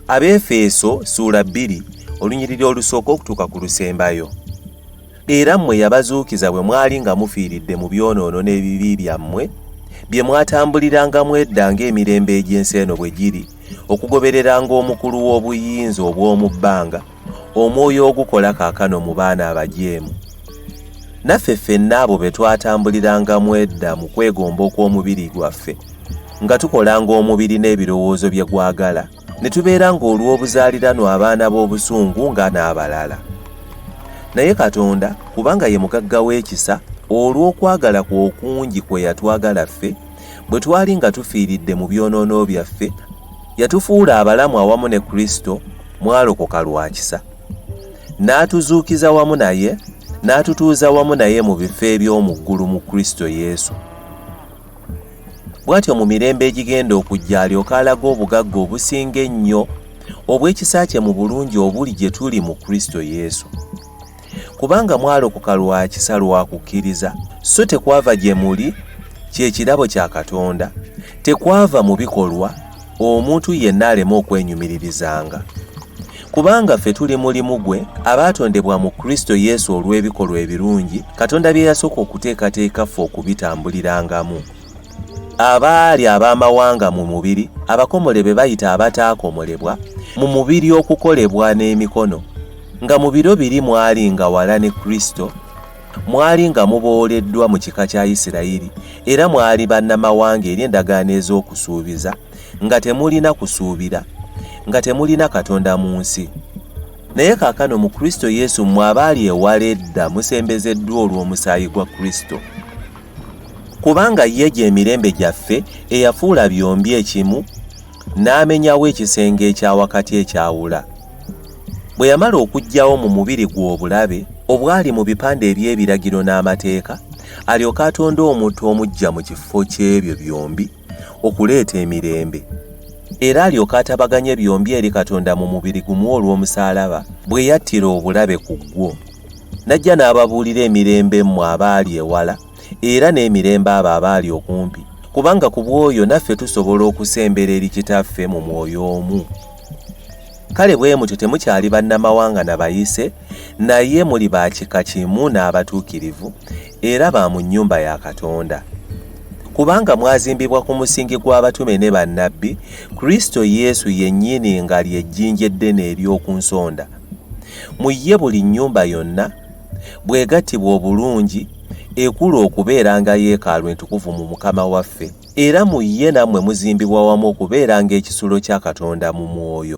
ABAEFESO ssuula 2 olunyiriri olusooka okutuuka ku lusembayo. Era mmwe yabazuukiza bwe mwali nga mufiiridde mu byonoono n'ebibi byammwe bye mwatambulirangamu edda ng'emirembe egy'ensi eno bwe giri, okugobereranga omukulu w'obuyinza obw'omu bbanga, omwoyo ogukola kaakano mu baana abajeemu. Naffe fenna abo be twatambulirangamu edda mu kwegomba okw'omubiri gwaffe, nga tukolanga omubiri n'ebirowoozo bye gwagala, ne tubeera ng'olw'obuzaaliranwa abaana b'obusungu nga n'abalala. Naye Katonda, kubanga ye mugagga w'ekisa, olw'okwagala kwe okungi kwe yatwagala ffe, bwe twali nga tufiiridde mu byonoono byaffe, yatufuula abalamu awamu ne Kristo, mwalokoka lwa kisa. N'atuzuukiza wamu naye, n'atutuuza wamu naye mu bifo eby'omu ggulu mu Kristo Yesu. Bw'atyo mu mirembe egigenda okujja alyoka alaga obugagga obusinga ennyo obw'ekisa kye mu bulungi obuli gye tuli mu Kristo Yesu. Kubanga mwalokoka lwa kisa lwa kukkiriza, so tekwava gye muli, kye kirabo kya Katonda, tekwava mu bikolwa, omuntu yenna aleme okwenyumiririzanga. Kubanga ffe tuli mulimu gwe abaatondebwa mu Kristo Yesu olw'ebikolwa ebirungi Katonda bye yasooka okuteekateeka ffe okubitambulirangamu. Abaali ab'amawanga mu mubiri, abakomole be bayita abataakomolebwa, mu mubiri okukolebwa n'emikono, nga mu biro biri mwali nga wala ne Kristo, mwali nga mubooleddwa mu kika kya Isirayiri, era mwali bannamawanga eri endagaano ez'okusuubiza, nga temulina kusuubira, nga temulina Katonda mu nsi. Naye kaakano mu Kristo Yesu mmwe abaali ewala edda musembezeddwa olw'omusaayi gwa Kristo. Kubanga ye gy'emirembe gyaffe eyafuula byombi ekimu, n'amenyawo ekisenge ekya wakati ekyawula. Bwe yamala okuggyawo mu mubiri gwe obulabe obwali mu bipande eby'ebiragiro n'amateeka, alyoka atonda omuntu omujja mu kifo ky'ebyo byombi okuleeta emirembe. Era alyoka atabaganye byombi eri Katonda mu mubiri gumu olw'omusaalaba bwe yattira obulabe ku gwo. N'ajja n'ababuulira emirembe mmwe abaali ewala era n'emirembe abo abaali okumpi, kubanga ku bw'oyo naffe tusobola okusembera eri Kitaffe mu mwoyo omu. Kale bwe mutyo temukyali bannamawanga na bayise, naye muli ba kika kimu n'abatuukirivu, era ba mu nnyumba ya Katonda. Kubanga mwazimbibwa ku musingi gw'abatume ne bannabbi, Kristo Yesu yennyini nga ly'ejjinja eddene ery'oku nsonda. Mu ye buli nnyumba yonna bw'egattibwa obulungi, ekula okubeeranga yeekaalu entukuvu mu Mukama waffe, era mu ye nammwe muzimbibwa wamu okubeeranga ekisulo kya Katonda mu mwoyo.